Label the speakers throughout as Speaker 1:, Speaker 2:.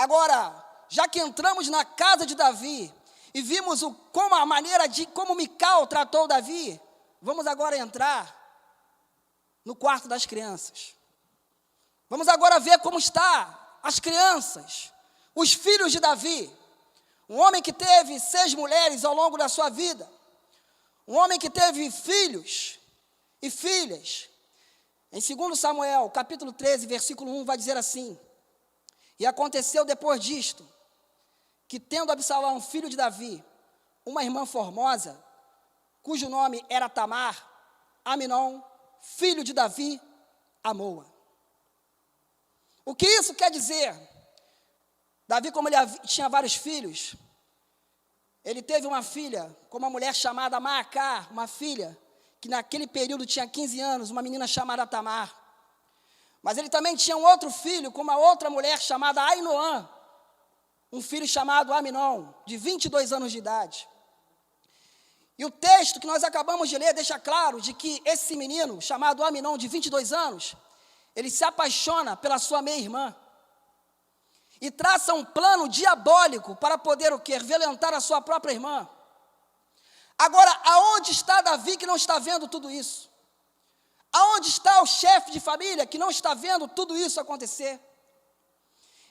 Speaker 1: Agora, já que entramos na casa de Davi e vimos como a maneira de como Mical tratou Davi, vamos agora entrar no quarto das crianças. Vamos agora ver como está as crianças, os filhos de Davi. Um homem que teve 6 mulheres ao longo da sua vida. Um homem que teve filhos e filhas. Em 2 Samuel, capítulo 13, versículo 1, vai dizer assim: e aconteceu depois disto, que tendo Absalão, filho de Davi, uma irmã formosa, cujo nome era Tamar, Aminon, filho de Davi, amou-a. O que isso quer dizer? Davi, como ele tinha vários filhos, ele teve uma filha com uma mulher chamada Maacá, uma filha que naquele período tinha 15 anos, uma menina chamada Tamar. Mas ele também tinha um outro filho com uma outra mulher chamada Ainoã, um filho chamado Aminon, de 22 anos de idade. E o texto que nós acabamos de ler deixa claro de que esse menino, chamado Aminon, de 22 anos, ele se apaixona pela sua meia-irmã e traça um plano diabólico para poder o quê? Violentar a sua própria irmã. Agora, aonde está Davi que não está vendo tudo isso? Aonde está o chefe de família que não está vendo tudo isso acontecer?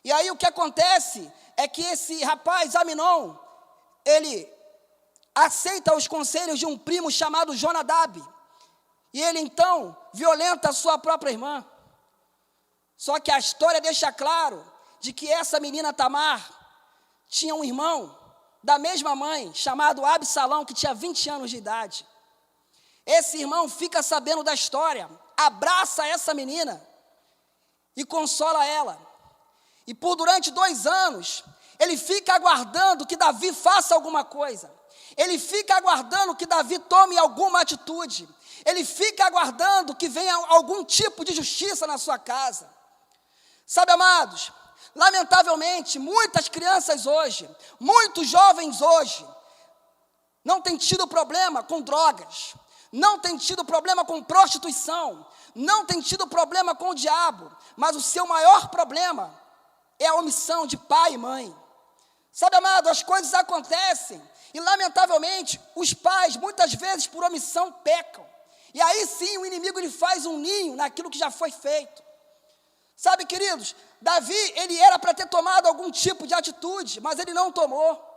Speaker 1: E aí o que acontece é que esse rapaz, Aminon, ele aceita os conselhos de um primo chamado Jonadab. E ele então violenta a sua própria irmã. Só que a história deixa claro de que essa menina Tamar tinha um irmão da mesma mãe, chamado Absalão, que tinha 20 anos de idade. Esse irmão fica sabendo da história, abraça essa menina e consola ela. E durante 2 anos, ele fica aguardando que Davi faça alguma coisa. Ele fica aguardando que Davi tome alguma atitude. Ele fica aguardando que venha algum tipo de justiça na sua casa. Sabe, amados, lamentavelmente, muitas crianças hoje, muitos jovens hoje, não têm tido problema com drogas, não têm tido problema com prostituição, não têm tido problema com o diabo, mas o seu maior problema é a omissão de pai e mãe. Sabe, amado, as coisas acontecem e, lamentavelmente, os pais, muitas vezes, por omissão, pecam. E aí sim, o inimigo ele faz um ninho naquilo que já foi feito. Sabe, queridos, Davi, ele era para ter tomado algum tipo de atitude, mas ele não tomou.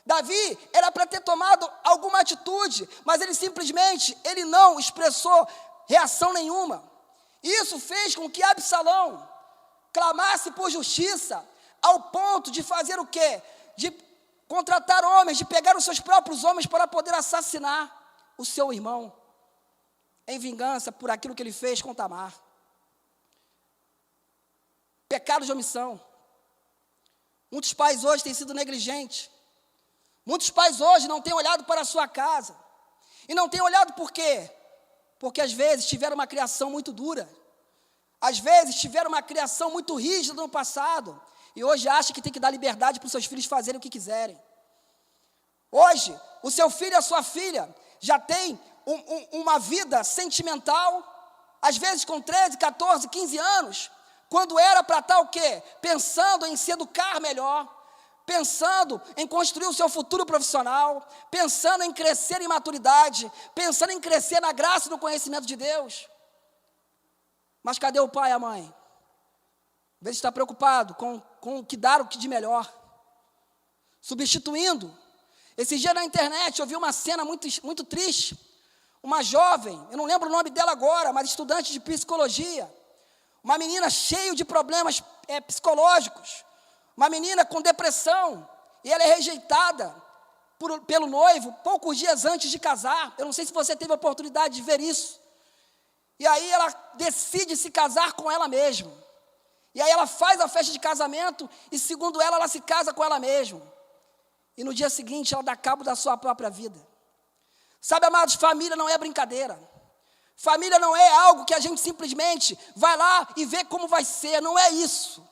Speaker 1: Davi era para ter tomado alguma atitude, mas ele simplesmente, ele não expressou reação nenhuma. Isso fez com que Absalão clamasse por justiça, ao ponto de fazer o quê? De contratar homens, de pegar os seus próprios homens para poder assassinar o seu irmão, em vingança por aquilo que ele fez com Tamar. Pecado de omissão. Muitos pais hoje têm sido negligentes. Muitos pais hoje não têm olhado para a sua casa. E não têm olhado por quê? Porque às vezes tiveram uma criação muito dura. Às vezes tiveram uma criação muito rígida no passado. E hoje acham que tem que dar liberdade para os seus filhos fazerem o que quiserem. Hoje, o seu filho e a sua filha já têm uma vida sentimental, às vezes com 13, 14, 15 anos, quando era para estar o quê? Pensando em se educar melhor, pensando em construir o seu futuro profissional, pensando em crescer em maturidade, pensando em crescer na graça e no conhecimento de Deus. Mas cadê o pai e a mãe? Às vezes está preocupado com o que dar o que de melhor, substituindo. Esse dia na internet eu vi uma cena muito triste. Uma jovem, eu não lembro o nome dela agora, mas estudante de psicologia, uma menina cheia de problemas psicológicos, uma menina com depressão, e ela é rejeitada pelo noivo poucos dias antes de casar. Eu não sei se você teve a oportunidade de ver isso. E aí ela decide se casar com ela mesma. E aí ela faz a festa de casamento e, segundo ela se casa com ela mesma. E no dia seguinte ela dá cabo da sua própria vida. Sabe, amados, família não é brincadeira. Família não é algo que a gente simplesmente vai lá e vê como vai ser. Não é isso.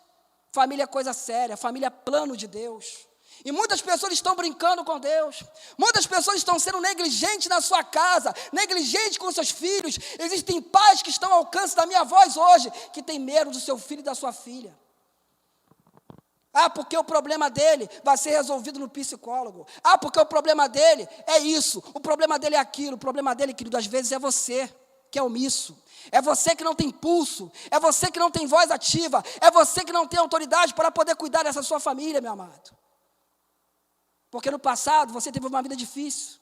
Speaker 1: Família é coisa séria. Família é plano de Deus. E muitas pessoas estão brincando com Deus. Muitas pessoas estão sendo negligentes na sua casa, negligentes com seus filhos. Existem pais que estão ao alcance da minha voz hoje, que têm medo do seu filho e da sua filha. Ah, porque o problema dele vai ser resolvido no psicólogo. Ah, porque o problema dele é isso, o problema dele é aquilo. O problema dele, querido, às vezes é você que é omisso. É você que não tem pulso, é você que não tem voz ativa, é você que não tem autoridade para poder cuidar dessa sua família, meu amado. Porque no passado você teve uma vida difícil.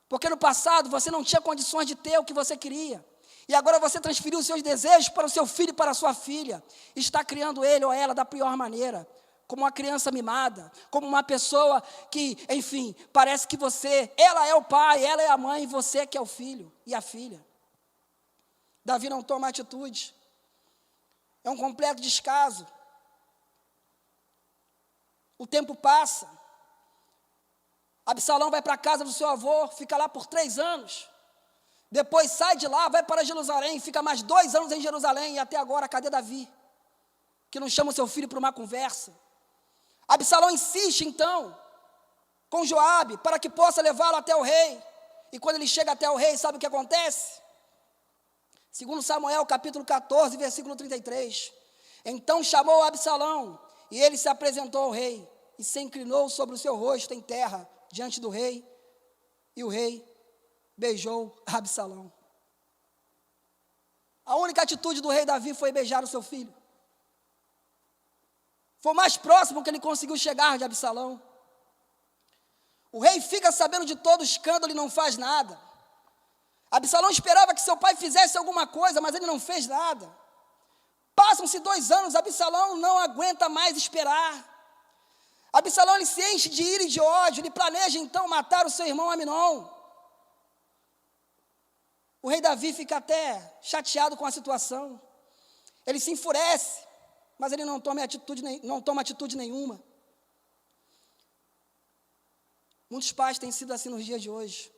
Speaker 1: Porque no passado você não tinha condições de ter o que você queria. E agora você transferiu os seus desejos para o seu filho e para a sua filha. Está criando ele ou ela da pior maneira. Como uma criança mimada. Como uma pessoa que, enfim, parece que ela é o pai, ela é a mãe e você que é o filho e a filha. Davi não toma atitude. É um completo descaso. O tempo passa. Absalão vai para a casa do seu avô, fica lá por 3 anos. Depois sai de lá, vai para Jerusalém, fica mais 2 anos em Jerusalém. E até agora, cadê Davi? Que não chama o seu filho para uma conversa. Absalão insiste, então, com Joabe, para que possa levá-lo até o rei. E quando ele chega até o rei, sabe o que acontece? Segundo Samuel, capítulo 14, versículo 33. Então chamou Absalão, e ele se apresentou ao rei, e se inclinou sobre o seu rosto em terra, diante do rei, e o rei beijou Absalão. A única atitude do rei Davi foi beijar o seu filho. Foi o mais próximo que ele conseguiu chegar de Absalão. O rei fica sabendo de todo o escândalo e não faz nada. Absalão esperava que seu pai fizesse alguma coisa, mas ele não fez nada. Passam-se 2 anos, Absalão não aguenta mais esperar. Absalão ele se enche de ira e de ódio, ele planeja então matar o seu irmão Aminon. O rei Davi fica até chateado com a situação. Ele se enfurece, mas ele não toma atitude nenhuma. Muitos pais têm sido assim nos dias de hoje.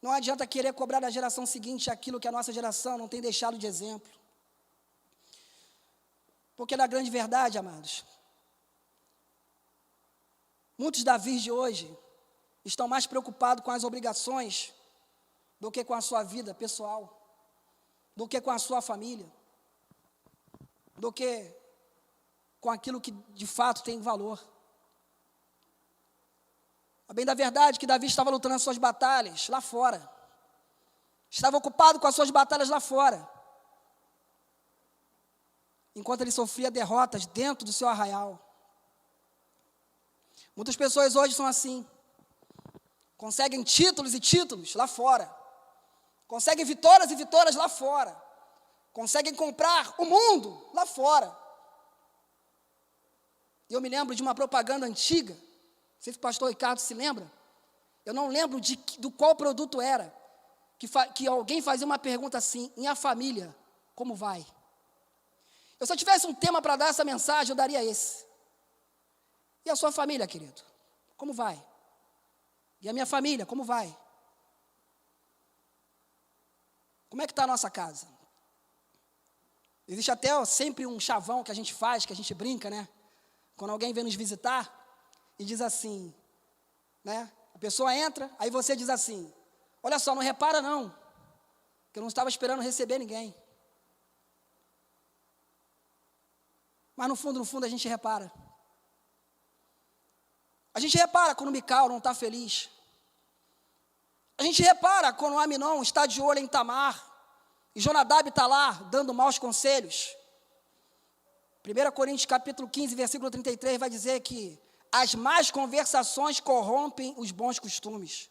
Speaker 1: Não adianta querer cobrar da geração seguinte aquilo que a nossa geração não tem deixado de exemplo. Porque na grande verdade, amados, muitos Davis de hoje estão mais preocupados com as obrigações do que com a sua vida pessoal, do que com a sua família, do que com aquilo que de fato tem valor. A bem da verdade que Davi estava lutando as suas batalhas lá fora. Estava ocupado com as suas batalhas lá fora. Enquanto ele sofria derrotas dentro do seu arraial. Muitas pessoas hoje são assim. Conseguem títulos e títulos lá fora. Conseguem vitórias e vitórias lá fora. Conseguem comprar o mundo lá fora. E eu me lembro de uma propaganda antiga. Não sei se o pastor Ricardo se lembra. Eu não lembro do qual produto era. Que alguém fazia uma pergunta assim: e a família, como vai? Eu, se eu tivesse um tema para dar essa mensagem, eu daria esse. E a sua família, querido? Como vai? E a minha família, como vai? Como é que está a nossa casa? Existe até sempre um chavão que a gente faz, que a gente brinca, né? Quando alguém vem nos visitar e diz assim, né? A pessoa entra, aí você diz assim: olha só, não repara não, que eu não estava esperando receber ninguém. Mas no fundo a gente repara. A gente repara quando Mical não está feliz. A gente repara quando Aminon está de olho em Tamar. E Jonadab está lá, dando maus conselhos. 1 Coríntios capítulo 15, versículo 33, vai dizer que as más conversações corrompem os bons costumes.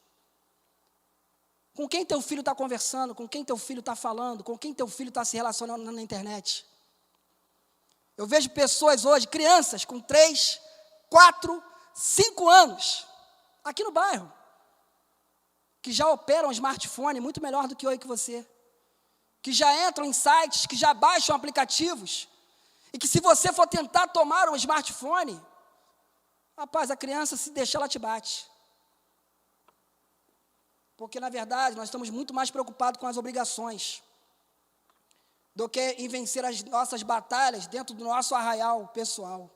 Speaker 1: Com quem teu filho está conversando? Com quem teu filho está falando? Com quem teu filho está se relacionando na internet? Eu vejo pessoas hoje, crianças com 3, 4, 5 anos, aqui no bairro, que já operam um smartphone muito melhor do que eu e que você, que já entram em sites, que já baixam aplicativos, e que se você for tentar tomar um smartphone, rapaz, a criança, se deixar, ela te bate. Porque, na verdade, nós estamos muito mais preocupados com as obrigações do que em vencer as nossas batalhas dentro do nosso arraial pessoal.